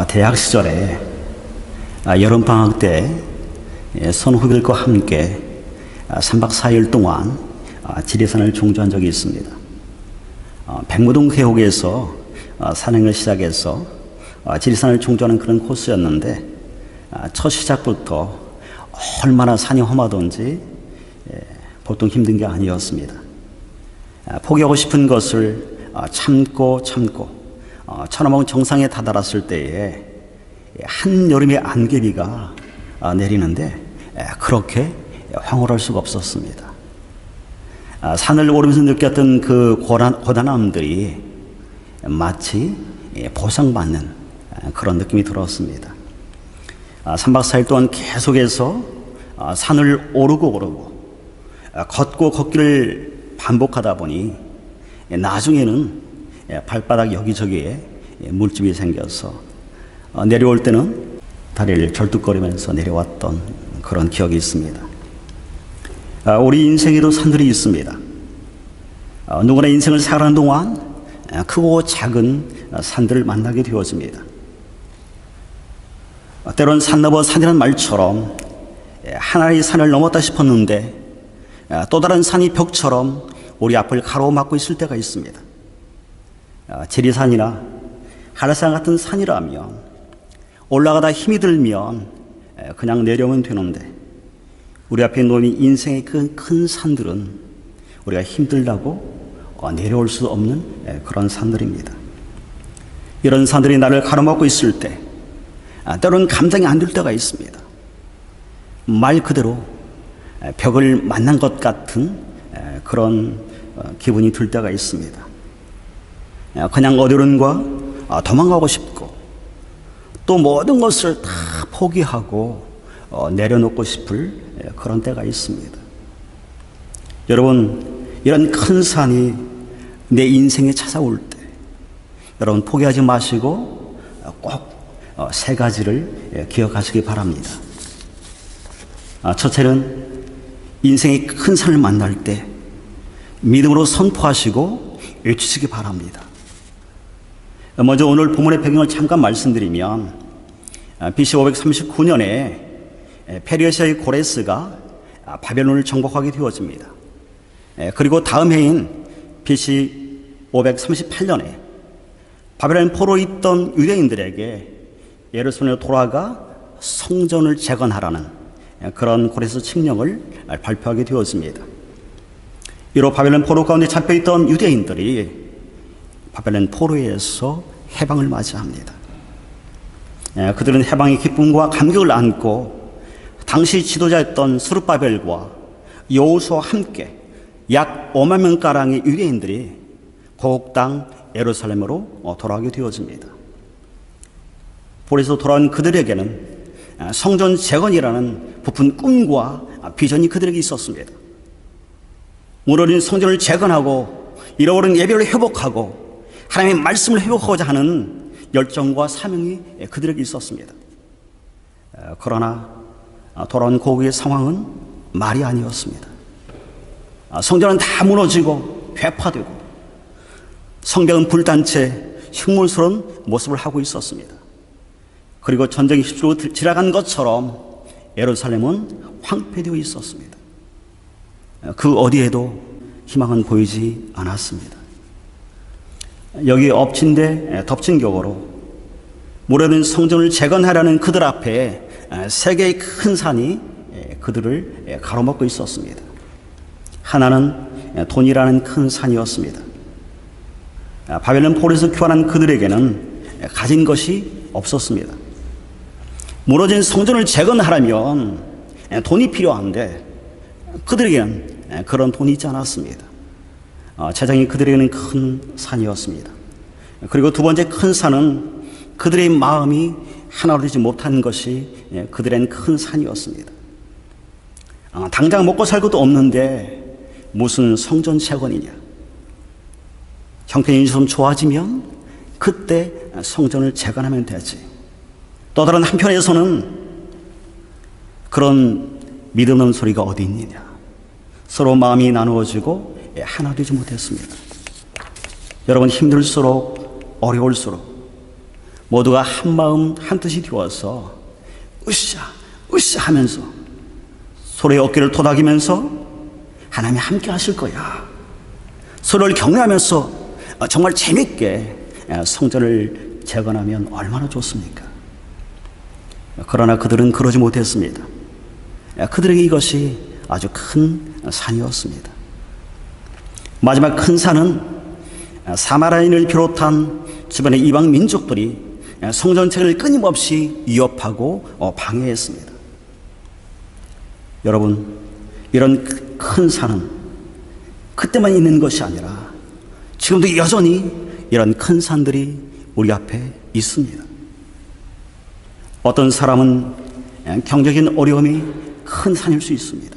대학 시절에 여름방학 때 선후배들과 함께 3박 4일 동안 지리산을 종주한 적이 있습니다. 백무동 계곡에서 산행을 시작해서 지리산을 종주하는 그런 코스였는데 첫 시작부터 얼마나 산이 험하던지 보통 힘든 게 아니었습니다. 포기하고 싶은 것을 참고 천하봉 정상에 다다랐을 때에 한여름의 안개비가 내리는데 그렇게 황홀할 수가 없었습니다. 산을 오르면서 느꼈던 그 고단함들이 마치 보상받는 그런 느낌이 들었습니다. 3박 4일 동안 계속해서 산을 오르고 걷고 걷기를 반복하다 보니 나중에는 발바닥 여기저기에 물집이 생겨서 내려올 때는 다리를 절뚝거리면서 내려왔던 그런 기억이 있습니다. 우리 인생에도 산들이 있습니다. 누구나 인생을 살아가는 동안 크고 작은 산들을 만나게 되어집니다. 때론 산 넘어 산이라는 말처럼 하나의 산을 넘었다 싶었는데 또 다른 산이 벽처럼 우리 앞을 가로막고 있을 때가 있습니다. 지리산이나 한라산 같은 산이라면 올라가다 힘이 들면 그냥 내려오면 되는데 우리 앞에 놓인 인생의 그 큰 산들은 우리가 힘들다고 내려올 수 없는 그런 산들입니다. 이런 산들이 나를 가로막고 있을 때 때로는 감당이 안 될 때가 있습니다. 말 그대로 벽을 만난 것 같은 그런 기분이 들 때가 있습니다. 그냥 어디론가 도망가고 싶고 또 모든 것을 다 포기하고 내려놓고 싶을 그런 때가 있습니다. 여러분, 이런 큰 산이 내 인생에 찾아올 때 여러분 포기하지 마시고 꼭 세 가지를 기억하시기 바랍니다. 첫째는 인생의 큰 산을 만날 때 믿음으로 선포하시고 외치시기 바랍니다. 먼저 오늘 본문의 배경을 잠깐 말씀드리면 BC 539년에 페르시아의 고레스가 바벨론을 정복하게 되어집니다. 그리고 다음 해인 BC 538년에 바벨론 포로로 있던 유대인들에게 예루살렘으로 돌아가 성전을 재건하라는 그런 고레스 칙령을 발표하게 되었습니다. 이로 바벨론 포로 가운데 잡혀있던 유대인들이 바벨론 포로에서 해방을 맞이합니다. 그들은 해방의 기쁨과 감격을 안고 당시 지도자였던 스룹바벨과 여호수아와 함께 약 5만 명가량의 유대인들이 고국 땅 예루살렘으로 돌아가게 되어집니다. 포로에서 돌아온 그들에게는 성전 재건이라는 부푼 꿈과 비전이 그들에게 있었습니다. 무너진 성전을 재건하고 잃어버린 예배를 회복하고 하나님의 말씀을 회복하고자 하는 열정과 사명이 그들에게 있었습니다. 그러나 돌아온 고국의 상황은 말이 아니었습니다. 성전은 다 무너지고 회파되고 성벽은 불탄 채 흉물스러운 모습을 하고 있었습니다. 그리고 전쟁이 휩쓸고 지나간 것처럼 예루살렘은 황폐되어 있었습니다. 그 어디에도 희망은 보이지 않았습니다. 여기 엎친 데 덮친 격으로 무너진 성전을 재건하려는 그들 앞에 세 개의 큰 산이 그들을 가로막고 있었습니다. 하나는 돈이라는 큰 산이었습니다. 바벨론 포로에서 귀환한 그들에게는 가진 것이 없었습니다. 무너진 성전을 재건하려면 돈이 필요한데 그들에게는 그런 돈이 있지 않았습니다. 재정이 그들에게는 큰 산이었습니다. 그리고 두 번째 큰 산은 그들의 마음이 하나로 되지 못한 것이 그들의 큰 산이었습니다. 당장 먹고 살 것도 없는데 무슨 성전 재건이냐. 형편이 좀 좋아지면 그때 성전을 재건하면 되지. 또 다른 한편에서는 그런 믿음의 소리가 어디 있느냐. 서로 마음이 나누어지고 하나 되지 못했습니다. 여러분 힘들수록 어려울수록 모두가 한 마음 한 뜻이 되어서 으쌰 으쌰 하면서 서로의 어깨를 토닥이면서 하나님이 함께 하실 거야, 서로를 격려하면서 정말 재밌게 성전을 재건하면 얼마나 좋습니까? 그러나 그들은 그러지 못했습니다. 그들에게 이것이 아주 큰 산이었습니다. 마지막 큰 산은 사마리아인을 비롯한 주변의 이방 민족들이 성전체를 끊임없이 위협하고 방해했습니다. 여러분, 이런 큰 산은 그때만 있는 것이 아니라 지금도 여전히 이런 큰 산들이 우리 앞에 있습니다. 어떤 사람은 경제적인 어려움이 큰 산일 수 있습니다.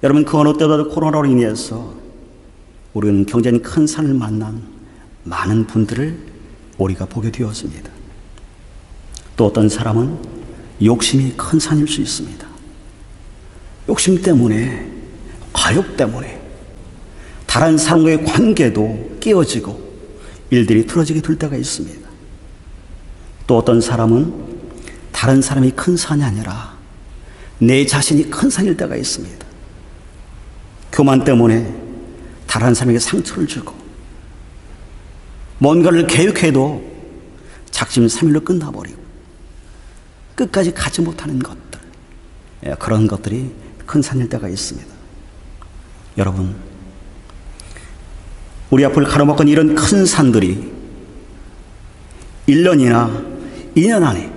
여러분, 그 어느 때보다 코로나로 인해서 우리는 경제적인 큰 산을 만난 많은 분들을 우리가 보게 되었습니다. 또 어떤 사람은 욕심이 큰 산일 수 있습니다. 욕심 때문에, 과욕 때문에 다른 사람과의 관계도 깨어지고 일들이 틀어지게 될 때가 있습니다. 또 어떤 사람은 다른 사람이 큰 산이 아니라 내 자신이 큰 산일 때가 있습니다. 교만 때문에 다른 사람에게 상처를 주고 뭔가를 계획해도 작심삼일로 끝나버리고 끝까지 가지 못하는 것들, 그런 것들이 큰 산일 때가 있습니다. 여러분, 우리 앞을 가로막은 이런 큰 산들이 1년이나 2년 안에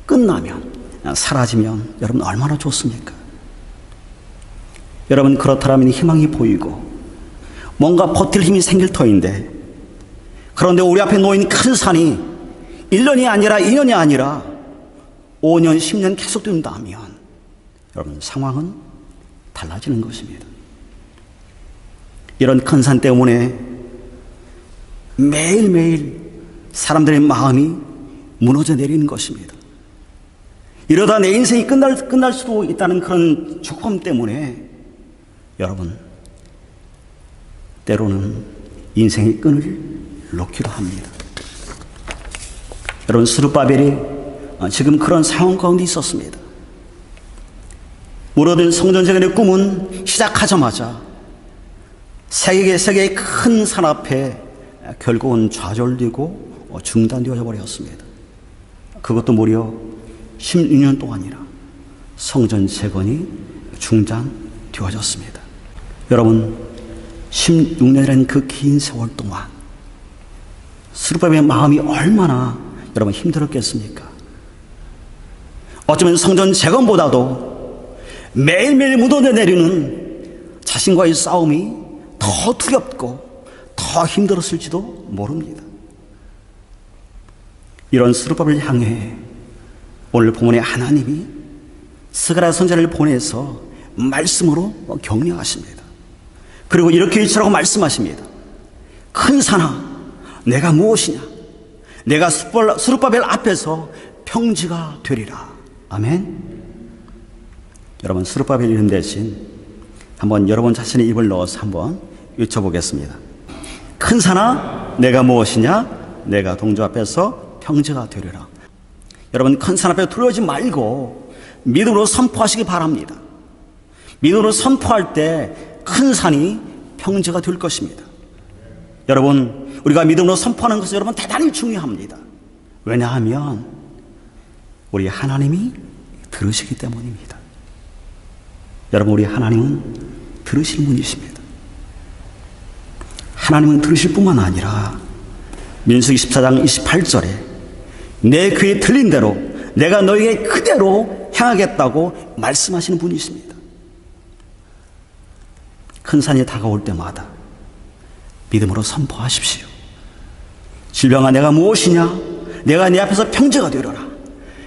끝나면, 사라지면 여러분 얼마나 좋습니까? 여러분, 그렇다면 희망이 보이고 뭔가 버틸 힘이 생길 터인데, 그런데 우리 앞에 놓인 큰 산이 1년이 아니라 2년이 아니라 5년, 10년 계속된다면 여러분, 상황은 달라지는 것입니다. 이런 큰 산 때문에 매일매일 사람들의 마음이 무너져 내리는 것입니다. 이러다 내 인생이 끝날 수도 있다는 그런 조건 때문에 여러분, 때로는 인생의 끈을 놓기도 합니다. 여러분, 스룹바벨이 지금 그런 상황 가운데 있었습니다. 무너진 성전 재건의 꿈은 시작하자마자 세계의 큰 산 앞에 결국은 좌절되고 중단되어 버렸습니다. 그것도 무려 16년 동안이나 성전 재건이 중단되어졌습니다. 여러분, 16년이라는 그 긴 세월 동안 스룹바벨의 마음이 얼마나 여러분 힘들었겠습니까? 어쩌면 성전 재건보다도 매일매일 묻어내 내리는 자신과의 싸움이 더 두렵고 더 힘들었을지도 모릅니다. 이런 스룹바벨을 향해 오늘 본문에 하나님이 스가랴 선지자를 보내서 말씀으로 격려하십니다. 그리고 이렇게 일치라고 말씀하십니다. 큰 산아, 내가 무엇이냐? 내가 스룹바벨 앞에서 평지가 되리라. 아멘. 여러분, 스룹바벨 이름 대신 한번 여러분 자신의 입을 넣어서 한번 외쳐보겠습니다. 큰 산아, 내가 무엇이냐? 내가 동주 앞에서 평지가 되리라. 여러분, 큰 산 앞에 두려워하지 말고 믿음으로 선포하시기 바랍니다. 믿음으로 선포할 때 큰 산이 평지가 될 것입니다. 여러분, 우리가 믿음으로 선포하는 것은 여러분 대단히 중요합니다. 왜냐하면 우리 하나님이 들으시기 때문입니다. 여러분, 우리 하나님은 들으실 분이십니다. 하나님은 들으실 뿐만 아니라 민수기 14장 28절에 내 귀에 들린 대로 내가 너에게 그대로 행하겠다고 말씀하시는 분이십니다. 큰 산이 다가올 때마다 믿음으로 선포하십시오. 질병아, 내가 무엇이냐? 내가 내 앞에서 평지가 되려라.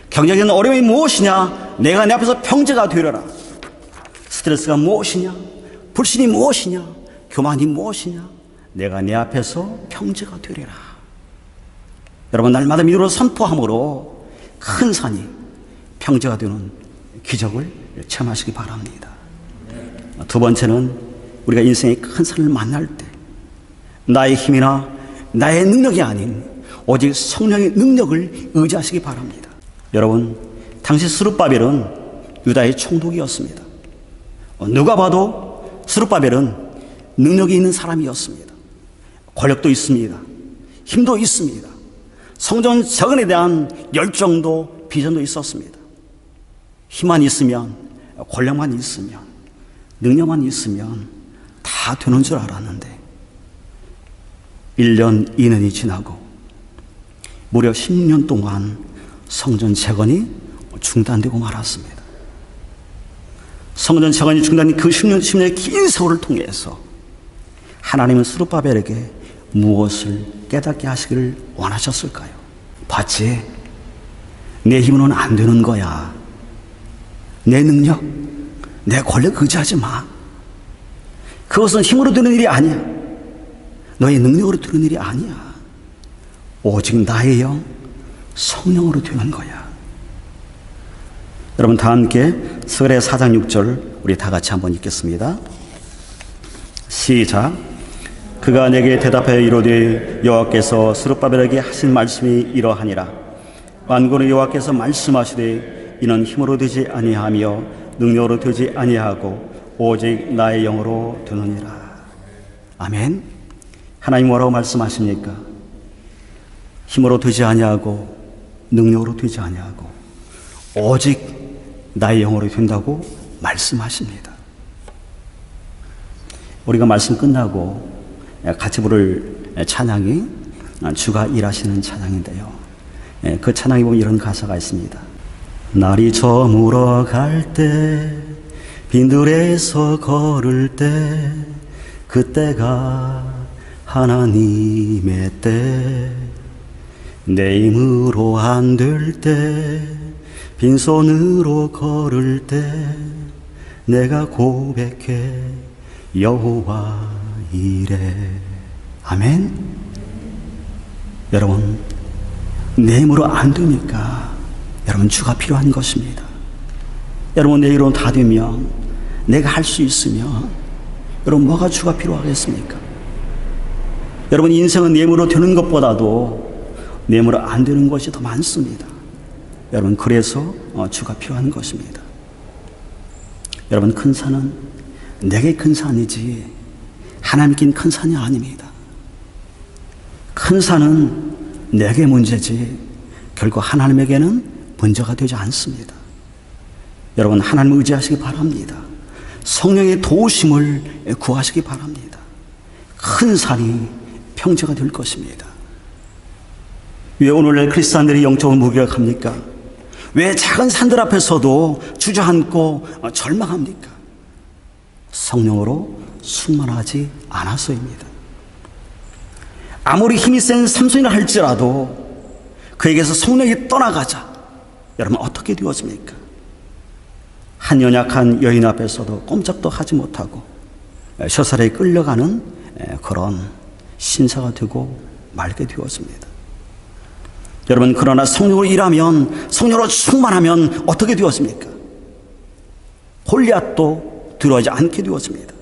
경제적인 어려움이 무엇이냐? 내가 내 앞에서 평지가 되려라. 스트레스가 무엇이냐? 불신이 무엇이냐? 교만이 무엇이냐? 내가 내 앞에서 평지가 되리라. 여러분, 날마다 믿음으로 선포함으로 큰 산이 평지가 되는 기적을 체험하시기 바랍니다. 두 번째는 우리가 인생의 큰 산을 만날 때 나의 힘이나 나의 능력이 아닌 오직 성령의 능력을 의지하시기 바랍니다. 여러분, 당시 스룹바벨은 유다의 총독이었습니다. 누가 봐도 스룹바벨은 능력이 있는 사람이었습니다. 권력도 있습니다. 힘도 있습니다. 성전 재건에 대한 열정도 비전도 있었습니다. 힘만 있으면, 권력만 있으면, 능력만 있으면 다 되는 줄 알았는데 1년, 2년이 지나고 무려 10년 동안 성전 재건이 중단되고 말았습니다. 성전 재건이 중단된 그 10년의 긴 세월을 통해서 하나님은 스룹바벨에게 무엇을 깨닫게 하시기를 원하셨을까요? 봤지? 내 힘으로는 안 되는 거야. 내 능력, 내 권력 의지하지 마. 그것은 힘으로 되는 일이 아니야. 너의 능력으로 되는 일이 아니야. 오직 나의 영, 성령으로 되는 거야. 여러분, 다 함께 스가랴 4장 6절 우리 다 같이 한번 읽겠습니다. 시작. 그가 내게 대답하여 이르되 여호와께서 스룹바벨에게 하신 말씀이 이러하니라. 만군의 여호와께서 말씀하시되 이는 힘으로 되지 아니하며 능력으로 되지 아니하고 오직 나의 영으로 되느니라. 아멘. 하나님 뭐라고 말씀하십니까? 힘으로 되지 아니하고 능력으로 되지 아니하고 오직 나의 영으로 된다고 말씀하십니다. 우리가 말씀 끝나고 같이 부를 찬양이 주가 일하시는 찬양인데요. 그 찬양에 보면 이런 가사가 있습니다. 날이 저물어 갈 때 빈들에서 걸을 때 그때가 하나님의 때 내 힘으로 안 될 때 빈손으로 걸을 때 내가 고백해 여호와 이래. 아멘. 여러분, 내 힘으로 안 되니까 여러분 주가 필요한 것입니다. 여러분, 내 힘으로 다 되면, 내가 할 수 있으면 여러분 뭐가 주가 필요하겠습니까? 여러분, 인생은 내 힘으로 되는 것보다도 내 힘으로 안 되는 것이 더 많습니다. 여러분, 그래서 주가 필요한 것입니다. 여러분, 큰 산은 내게 큰 산이지 하나님께 큰 산이 아닙니다. 큰 산은 내게 문제지 결국 하나님에게는 문제가 되지 않습니다. 여러분, 하나님을 의지하시기 바랍니다. 성령의 도우심을 구하시기 바랍니다. 큰 산이 평지가 될 것입니다. 왜 오늘날 크리스찬들이 영적으로 무기력합니까? 왜 작은 산들 앞에서도 주저앉고 절망합니까? 성령으로 충만하지 않아서입니다. 아무리 힘이 센 삼손이라 할지라도 그에게서 성령이 떠나가자 여러분 어떻게 되어집니까? 한 연약한 여인 앞에서도 꼼짝도 하지 못하고 셔살에 끌려가는 그런 신사가 되고 말게 되어집니다. 여러분, 그러나 성령으로 일하면, 성령으로 충만하면 어떻게 되었습니까? 골리앗도 들어오지 않게 되었습니다.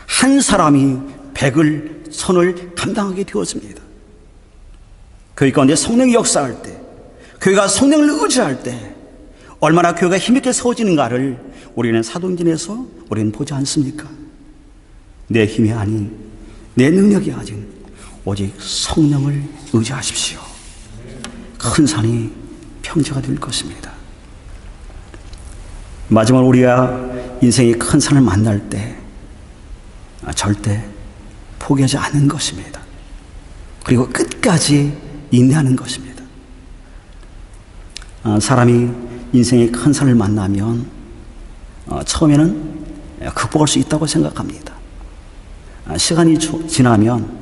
한 사람이 100을 선을 감당하게 되었습니다. 교회 가운데 성령이 역사할 때, 교회가 성령을 의지할 때 얼마나 교회가 힘있게 세워지는가를 우리는 사도행전에서 우리는 보지 않습니까? 내 힘이 아닌, 내 능력이 아닌 오직 성령을 의지하십시오. 큰 산이 평지가 될 것입니다. 마지막 우리가 인생의 큰 산을 만날 때 절대 포기하지 않는 것입니다. 그리고 끝까지 인내하는 것입니다. 사람이 인생의 큰 산을 만나면 처음에는 극복할 수 있다고 생각합니다. 시간이 지나면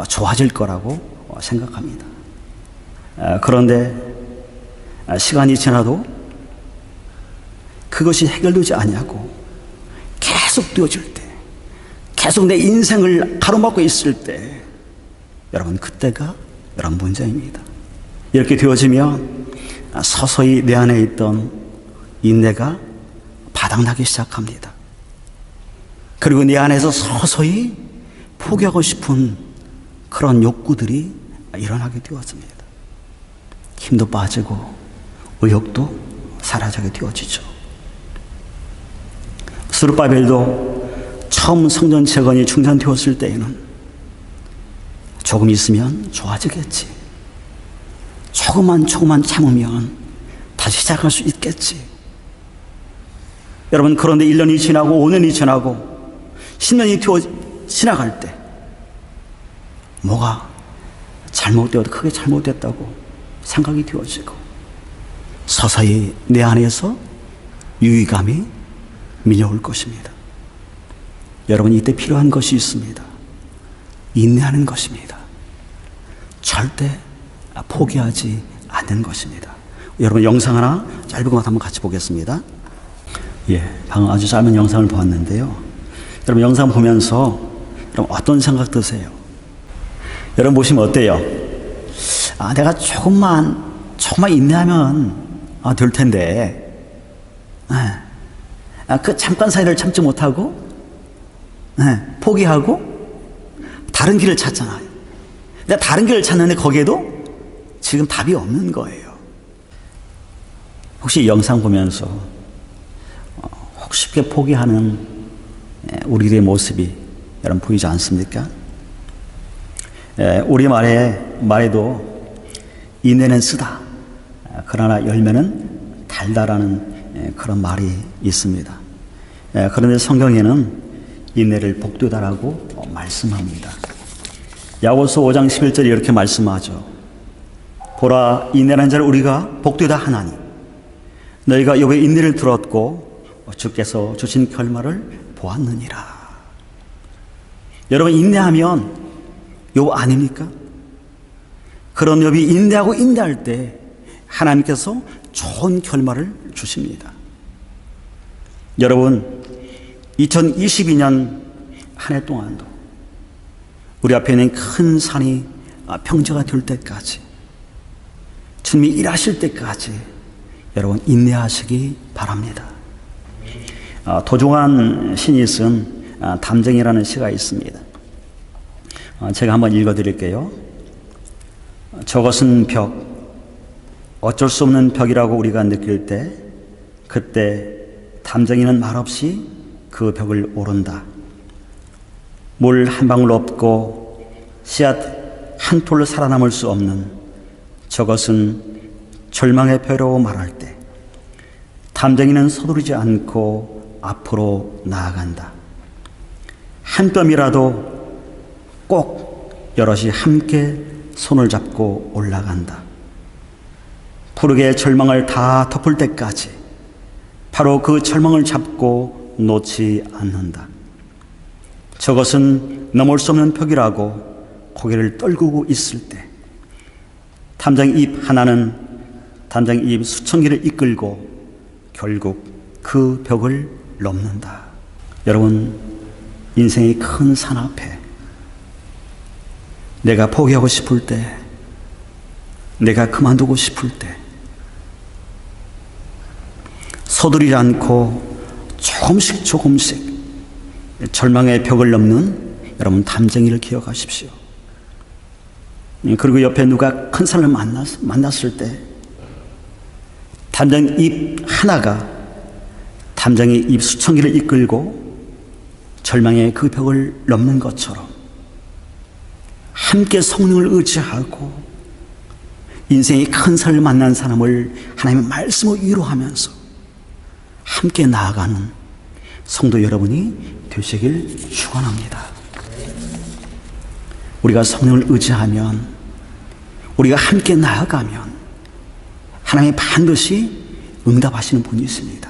좋아질 거라고 생각합니다. 그런데 시간이 지나도 그것이 해결되지 아니하고 계속 되어질 때, 계속 내 인생을 가로막고 있을 때 여러분 그때가 여러분 문제입니다. 이렇게 되어지면 서서히 내 안에 있던 인내가 바닥나기 시작합니다. 그리고 내 안에서 서서히 포기하고 싶은 그런 욕구들이 일어나게 되었습니다. 힘도 빠지고 의욕도 사라지게 되어지죠. 스룹바벨도 처음 성전 재건이 중단되었을 때에는 조금 있으면 좋아지겠지. 조금만 참으면 다시 시작할 수 있겠지. 여러분, 그런데 1년이 지나고 5년이 지나고 10년이 지나갈 때 뭐가 크게 잘못됐다고 생각이 되어지고 서서히 내 안에서 유의감이 밀려올 것입니다. 여러분, 이때 필요한 것이 있습니다. 인내하는 것입니다. 절대 포기하지 않는 것입니다. 여러분, 영상 하나 짧은 것 한번 같이 보겠습니다. 방금 아주 짧은 영상을 보았는데요. 여러분, 영상 보면서 여러분 어떤 생각 드세요? 여러분 보시면 어때요? 내가 조금만 인내하면 될 텐데, 그 잠깐 사이를 참지 못하고 포기하고 다른 길을 찾잖아요. 내가 다른 길을 찾는데 거기에도 지금 답이 없는 거예요. 혹시 영상 보면서 쉽게 포기하는 우리들의 모습이 여러분 보이지 않습니까? 우리 말에도 인내는 쓰다, 그러나 열매는 달다라는 그런 말이 있습니다. 그런데 성경에는 인내를 복되다라고 말씀합니다. 야고보서 5장 11절에 이렇게 말씀하죠. 보라, 인내하는 자를 우리가 복되다 하나니 너희가 욥의 인내를 들었고 주께서 주신 결말을 보았느니라. 여러분, 인내하면 욥 아닙니까? 그런 욥이 인내할 때 하나님께서 좋은 결말을 주십니다. 여러분, 2022년 한 해 동안도 우리 앞에 있는 큰 산이 평지가 될 때까지, 주님이 일하실 때까지 여러분 인내하시기 바랍니다. 도종환 신이 쓴 담쟁이라는 시가 있습니다. 제가 한번 읽어드릴게요. 저것은 벽, 어쩔 수 없는 벽이라고 우리가 느낄 때, 그때 담쟁이는 말없이 그 벽을 오른다. 물 한 방울 없고 씨앗 한 톨 살아남을 수 없는 저것은 절망의 벽이라고 말할 때 담쟁이는 서두르지 않고 앞으로 나아간다. 한 뼘이라도 꼭 여럿이 함께 손을 잡고 올라간다. 푸르게 절망을 다 덮을 때까지 바로 그 절망을 잡고 놓지 않는다. 저것은 넘을 수 없는 벽이라고 고개를 떨구고 있을 때 담장잎 하나는 담장잎 수천 개를 이끌고 결국 그 벽을 넘는다. 여러분, 인생의 큰 산 앞에 내가 포기하고 싶을 때, 내가 그만두고 싶을 때 서두르지 않고 조금씩 절망의 벽을 넘는 여러분 담쟁이를 기억하십시오. 그리고 옆에 누가 큰 산을 만났을 때 담장잎 하나가 담장의 잎 수천 개를 이끌고 절망의 그 벽을 넘는 것처럼 함께 성령을 의지하고 인생의 큰 산을 만난 사람을 하나님의 말씀으로 위로하면서 함께 나아가는 성도 여러분이 되시길 축원합니다. 우리가 성령을 의지하면, 우리가 함께 나아가면 하나님이 반드시 응답하시는 분이 있습니다.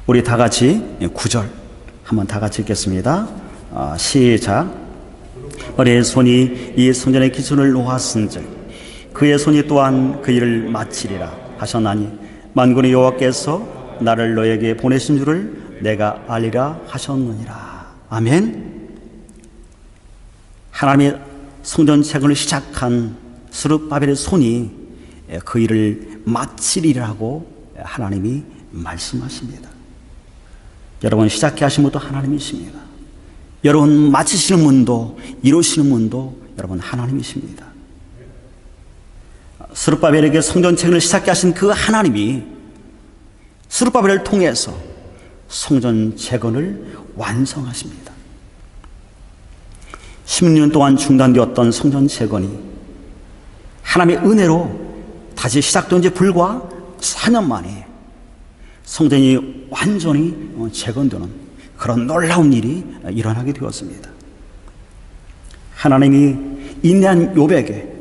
우리 다 같이 9절 한번 다 같이 읽겠습니다. 시작. 어리의 손이 이 성전의 기준을 놓았은즉 그의 손이 또한 그 일을 마치리라 하셨나니 만군의 여호와께서 나를 너에게 보내신 줄을 내가 알리라 하셨느니라. 아멘. 하나님의 성전 재건을 시작한 스룹바벨의 손이 그 일을 마치리라고 하나님이 말씀하십니다. 여러분, 시작해 하신 분도 하나님이십니다. 여러분, 마치시는 분도 이루시는 분도 여러분 하나님이십니다. 스룹바벨에게 성전 재건을 시작게 하신 그 하나님이 스룹바벨을 통해서 성전 재건을 완성하십니다. 16년 동안 중단되었던 성전 재건이 하나님의 은혜로 다시 시작된 지 불과 4년 만에 성전이 완전히 재건되는 그런 놀라운 일이 일어나게 되었습니다. 하나님이 인내한 욥에게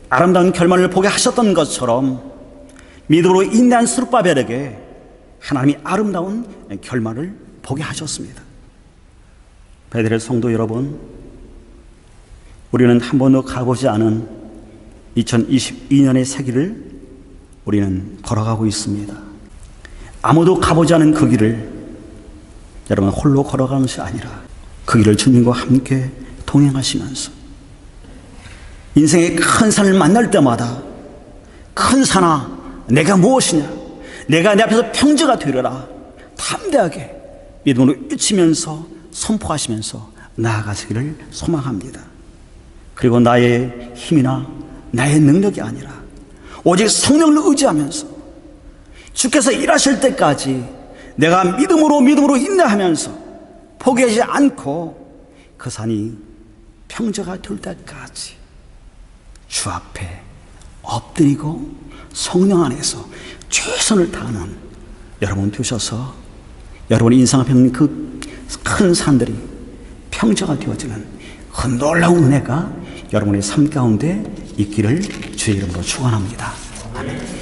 아름다운 결말을 보게 하셨던 것처럼 믿음으로 인내한 스룹바벨에게 하나님이 아름다운 결말을 보게 하셨습니다. 베델의 성도 여러분, 우리는 한 번도 가보지 않은 2022년의 세기를 우리는 걸어가고 있습니다. 아무도 가보지 않은 그 길을 여러분 홀로 걸어가는 것이 아니라 그 길을 주님과 함께 동행하시면서 인생의 큰 산을 만날 때마다 큰 산아 내가 무엇이냐, 내가 내 앞에서 평지가 되리라 담대하게 믿음으로 외치면서 선포하시면서 나아가시기를 소망합니다. 그리고 나의 힘이나 나의 능력이 아니라 오직 성령을 의지하면서 주께서 일하실 때까지 내가 믿음으로 인내하면서 포기하지 않고 그 산이 평지가 될 때까지 주 앞에 엎드리고 성령 안에서 최선을 다하는 여러분 되셔서 여러분의 인생 앞에 있는 그 큰 산들이 평지가 되어지는 그 놀라운 은혜가 여러분의 삶 가운데 있기를 주의 이름으로 축원합니다. 아멘.